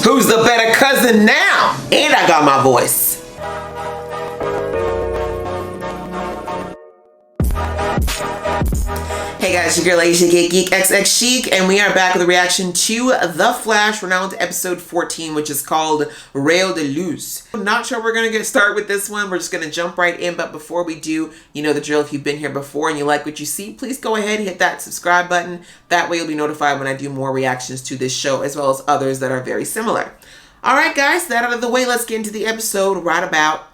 Who's the better cousin now? And I got my voice. Hey guys, your girl Asia Geek XX Chic, and we are back with a reaction to The Flash. We're now into episode 14, which is called Rayo de Luz. I'm not sure we're going to get started with this one. We're just going to jump right in, but before we do, you know the drill. If you've been here before and you like what you see, please go ahead and hit that subscribe button. That way you'll be notified when I do more reactions to this show, as well as others that are very similar. Alright guys, that out of the way, let's get into the episode right about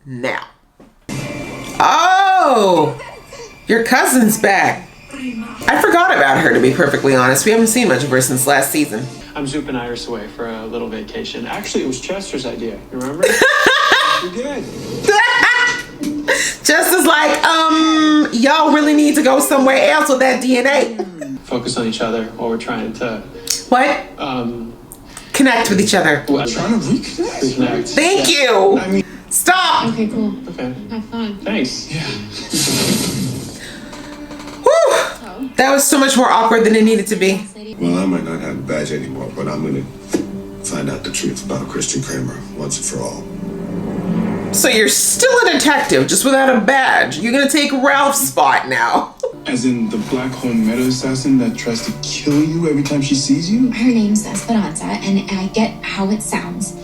now. Oh! Your cousin's back. I forgot about her, to be perfectly honest. We haven't seen much of her since last season. I'm zooping Iris away for a little vacation. Actually, it was Chester's idea. You remember? You're good. Chester's like, y'all really need to go somewhere else with that DNA. Focus on each other while we're trying to... What? Connect with each other. What? Trying to reconnect. Thank you. I mean... Stop. Okay, cool. Okay. Have fun. Thanks. Yeah. That was so much more awkward than it needed to be. Well, I might not have a badge anymore, but I'm gonna find out the truth about Christian Kramer once and for all. So you're still a detective, just without a badge. You're gonna take Ralph's spot now. As in the Black Hole Meta assassin that tries to kill you every time she sees you? Her name's Esperanza, and I get how it sounds.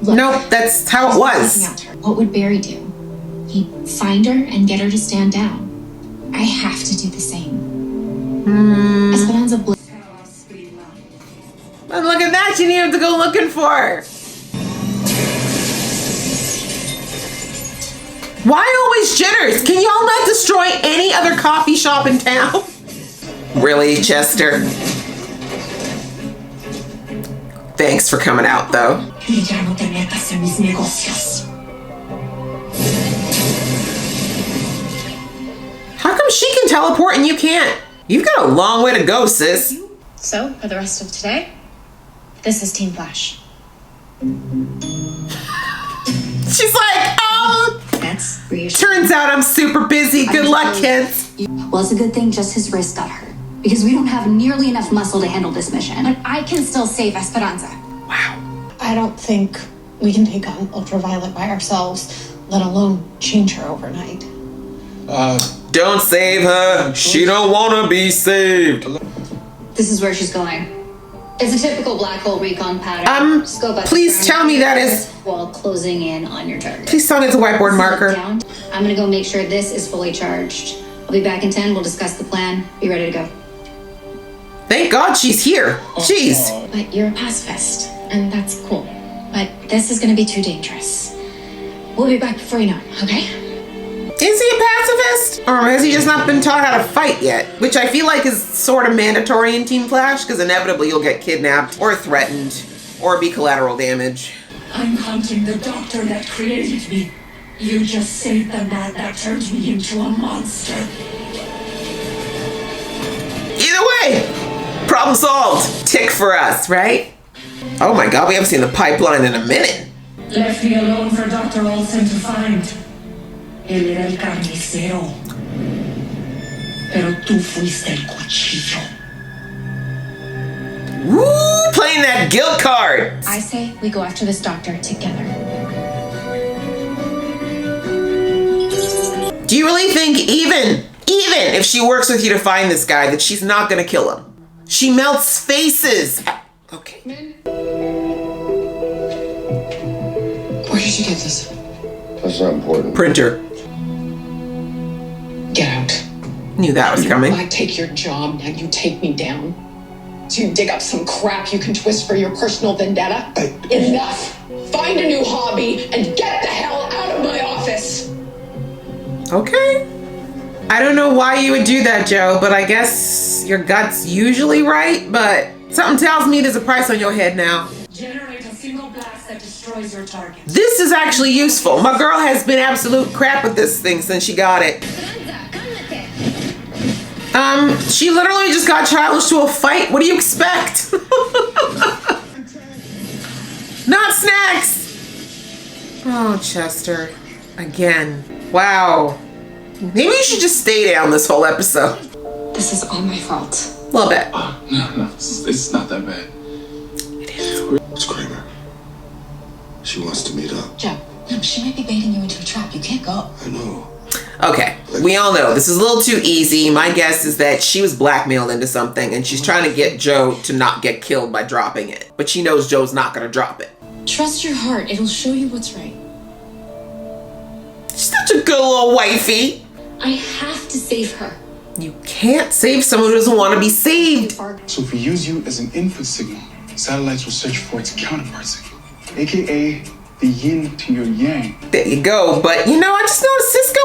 Look, nope, that's how it was. What would Barry do? He'd find her and get her to stand down. I have to do the same. Esperanza. But look at that, you need to go looking for her. Why always jitters? Can y'all not destroy any other coffee shop in town? Really, Chester? Thanks for coming out, though. How come she can teleport and you can't? You've got a long way to go, sis. So, for the rest of today, this is Team Flash. She's like, That's reassuring. turns out I'm super busy. Good luck, kids. Well, it's a good thing just his wrist got hurt, because we don't have nearly enough muscle to handle this mission. But I can still save Esperanza. Wow. I don't think we can take on Ultraviolet by ourselves, let alone change her overnight. Don't save her. She don't want to be saved. This is where she's going. It's a typical black hole recon pattern. Please tell me that is... While closing in on your target. Please tell me it's a whiteboard marker. I'm gonna go make sure this is fully charged. I'll be back in 10. We'll discuss the plan. Be ready to go. Thank God she's here. Jeez. But you're a pacifist, and that's cool. But this is gonna be too dangerous. We'll be back before you know it, okay? Is he a pacifist? Or has he just not been taught how to fight yet? Which I feel like is sort of mandatory in Team Flash, because inevitably you'll get kidnapped or threatened or be collateral damage. I'm hunting the doctor that created me. You just saved the man that turned me into a monster. Either way, problem solved. Tick for us, right? Oh my God, we haven't seen the pipeline in a minute. Left me alone for Dr. Olsen to find. Él era el carnicero. Pero tú fuiste el cuchillo. Woo! Playing that guilt card. I say we go after this doctor together. Do you really think even if she works with you to find this guy, that she's not gonna kill him? She melts faces. Okay. Where did you get this? That's not important. Printer. Get out. Knew that was coming. I take your job, now you take me down. So you dig up some crap you can twist for your personal vendetta? Enough! Find a new hobby and get the hell out of my office! Okay. I don't know why you would do that, Joe, but I guess your gut's usually right, but something tells me there's a price on your head now. Generate a single blast that destroys your target. This is actually useful. My girl has been absolute crap with this thing since she got it. She literally just got challenged to a fight. What do you expect? Not snacks! Oh, Chester. Again. Wow. Maybe you should just stay down this whole episode. This is all my fault. A little bit. No, it's not that bad. It is. It's Kramer. She wants to meet up. Joe, no, she might be baiting you into a trap. You can't go. I know. Okay, we all know this is a little too easy. My guess is that she was blackmailed into something and she's trying to get Joe to not get killed by dropping it. But she knows Joe's not going to drop it. Trust your heart. It'll show you what's right. Such a good little wifey. I have to save her. You can't save someone who doesn't want to be saved. So if we use you as an input signal, satellites will search for its counterpart signal, aka the yin to your yang. There you go. But you know, I just know Cisco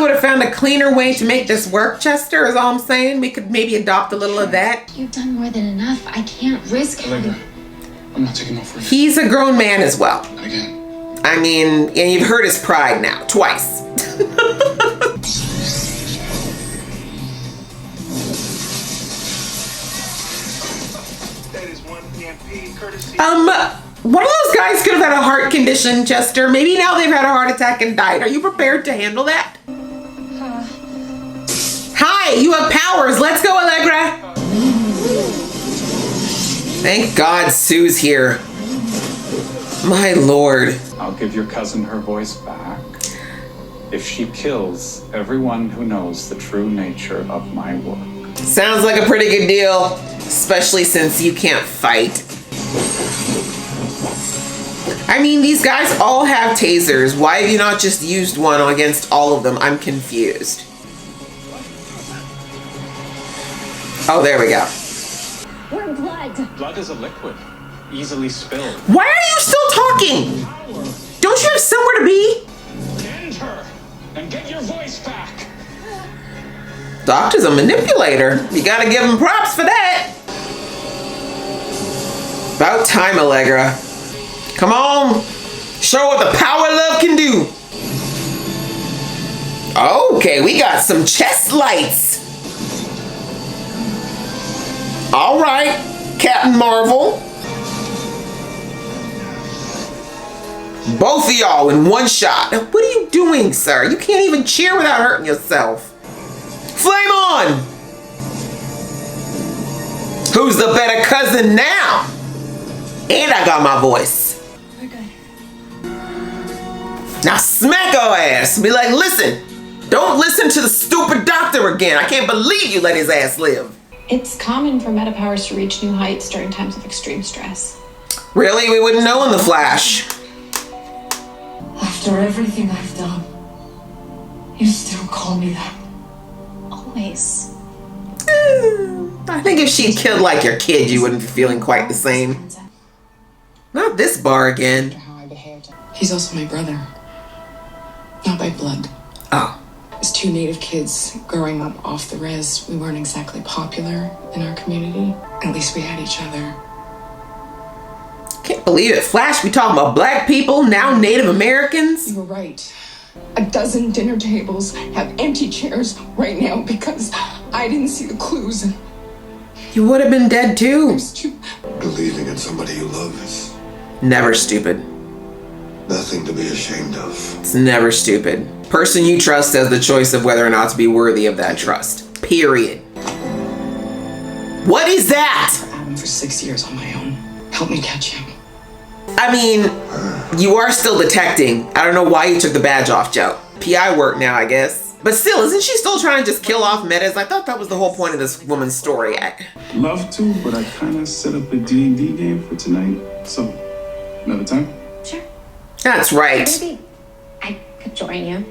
would have found a cleaner way to make this work, Chester, is all I'm saying. We could maybe adopt a little of that. You've done more than enough. I can't risk Allegra, I'm not taking no for you. He's a grown man as well. And again. I mean, and you've hurt his pride now, twice. One of those guys could have had a heart condition, Chester. Maybe now they've had a heart attack and died. Are you prepared to handle that? Hi, you have powers. Let's go, Allegra. Thank God Sue's here. My Lord. I'll give your cousin her voice back if she kills everyone who knows the true nature of my work. Sounds like a pretty good deal, especially since you can't fight. I mean, these guys all have tasers. Why have you not just used one against all of them? I'm confused. Oh, there we go. We're blood. Blood is a liquid, easily spilled. Why are you still talking? Don't you have somewhere to be? End her and get your voice back. Doctor's a manipulator. You gotta give him props for that. About time, Allegra. Come on. Show what the power of love can do. Okay, we got some chest lights. All right, Captain Marvel. Both of y'all in one shot. Now, what are you doing, sir? You can't even cheer without hurting yourself. Flame on! Who's the better cousin now? And I got my voice. We're good. Now smack her ass. Be like, listen, don't listen to the stupid doctor again. I can't believe you let his ass live. It's common for meta powers to reach new heights during times of extreme stress. Really? We wouldn't know in the Flash. After everything I've done, you still call me that. Always. I think if she killed like your kid, you wouldn't be feeling quite the same. Not this bar again. He's also my brother. Not by blood. Oh. As two native kids growing up off the res, we weren't exactly popular in our community. At least we had each other. Can't believe it. Flash, we talking about black people, now Native Americans. You were right. A dozen dinner tables have empty chairs right now because I didn't see the clues. You would have been dead too. Believing in somebody you love is Never stupid. nothing to be ashamed of. It's never stupid. Person you trust has the choice of whether or not to be worthy of that trust. Period. What is that? Adam for 6 years on my own. Help me catch him. I mean, you are still detecting. I don't know why you took the badge off, Joe. PI work now, I guess. But still, isn't she still trying to just kill off metas? I thought that was the whole point of this woman's story. Love to, but I kind of set up a D&D game for tonight. So, another time? Sure. That's right. Maybe I could join you.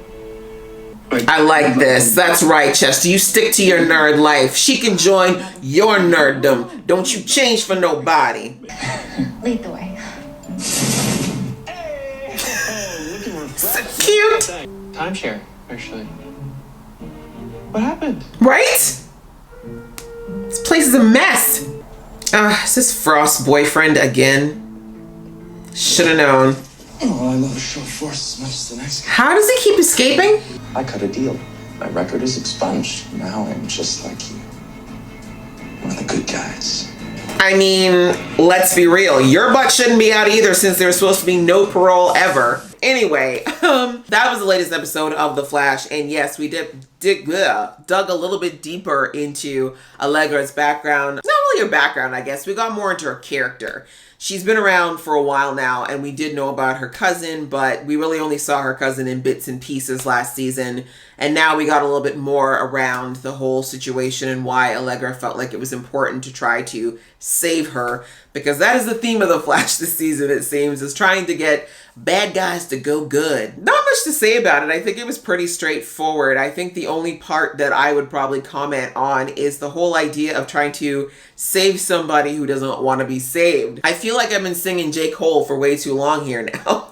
I like this. That's right, Chester. You stick to your nerd life. She can join your nerddom. Don't you change for nobody. Lead the way. So cute. Timeshare, actually. What happened? Right? This place is a mess. Is this Frost's boyfriend again? Should have known. Oh, I love a show of force as much as the next guy. How does he keep escaping? I cut a deal. My record is expunged. Now I'm just like you. One of the good guys. I mean, let's be real. Your butt shouldn't be out either since there's supposed to be no parole ever. Anyway, that was the latest episode of The Flash. And yes, we dug a little bit deeper into Allegra's background. Not really her background, I guess. We got more into her character. she's been around for a while now, and we did know about her cousin, but we really only saw her cousin in bits and pieces last season. And now we got a little bit more around the whole situation and why Allegra felt like it was important to try to save her. Because that is the theme of The Flash this season, it seems, is trying to get bad guys to go good. Not much to say about it. I think it was pretty straightforward. I think the only part that I would probably comment on is the whole idea of trying to save somebody who doesn't want to be saved. I feel like I've been singing J. Cole for way too long here now.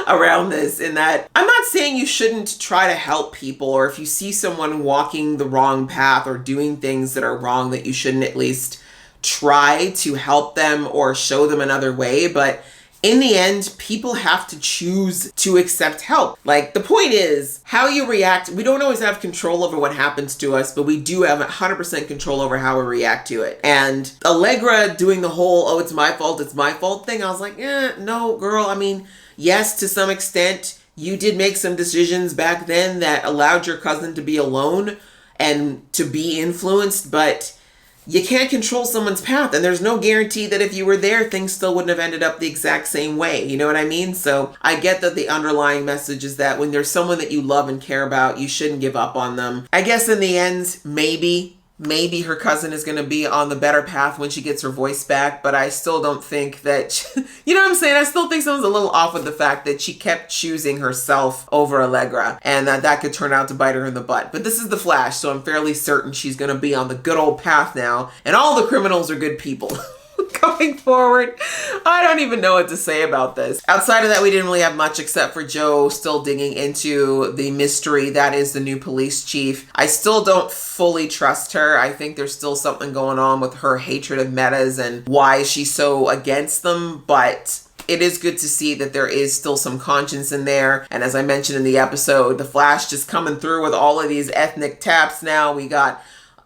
Around this, in that I'm not saying you shouldn't try to help people, or if you see someone walking the wrong path or doing things that are wrong, that you shouldn't at least try to help them or show them another way. But in the end, people have to choose to accept help. Like, the point is how you react. We don't always have control over what happens to us, but we do have 100% control over how we react to it. And Allegra doing the whole, oh, it's my fault thing, I was like, no, girl. I mean, yes, to some extent, you did make some decisions back then that allowed your cousin to be alone and to be influenced, but you can't control someone's path, and there's no guarantee that if you were there, things still wouldn't have ended up the exact same way. You know what I mean? So I get that the underlying message is that when there's someone that you love and care about, you shouldn't give up on them. I guess in the end, maybe her cousin is going to be on the better path when she gets her voice back, but I still don't think that, you know what I'm saying? I still think someone's a little off with the fact that she kept choosing herself over Allegra, and that could turn out to bite her in the butt. But this is The Flash, so I'm fairly certain she's going to be on the good old path now, and all the criminals are good people. Going forward, I don't even know what to say about this. Outside of that, we didn't really have much except for Joe still digging into the mystery that is the new police chief. I still don't fully trust her. I think there's still something going on with her hatred of metas and why she's so against them, but it is good to see that there is still some conscience in there. And as I mentioned in the episode, The Flash just coming through with all of these ethnic taps now. We got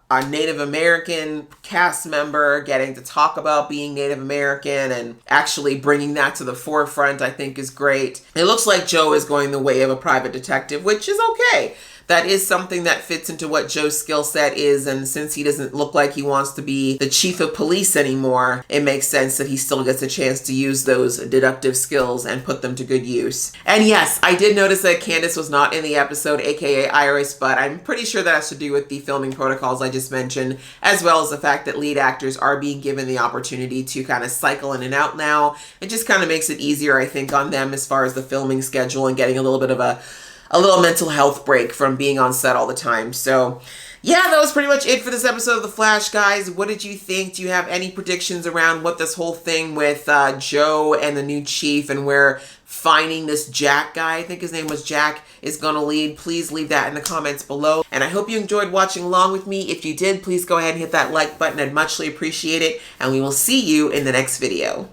our Native American cast member getting to talk about being Native American and actually bringing that to the forefront, I think is great. It looks like Joe is going the way of a private detective, which is okay. That is something that fits into what Joe's skill set is, and since he doesn't look like he wants to be the chief of police anymore, it makes sense that he still gets a chance to use those deductive skills and put them to good use. And yes, I did notice that Candace was not in the episode, aka Iris, but I'm pretty sure that has to do with the filming protocols I just mentioned, as well as the fact that lead actors are being given the opportunity to kind of cycle in and out now. It just kind of makes it easier, I think, on them as far as the filming schedule and getting a little bit of a little mental health break from being on set all the time. So yeah, that was pretty much it for this episode of The Flash, guys. What did you think? Do you have any predictions around what this whole thing with Joe and the new chief and where finding this Jack guy, I think his name was Jack, is going to lead? Please leave that in the comments below. And I hope you enjoyed watching along with me. If you did, please go ahead and hit that like button. I'd muchly appreciate it. And we will see you in the next video.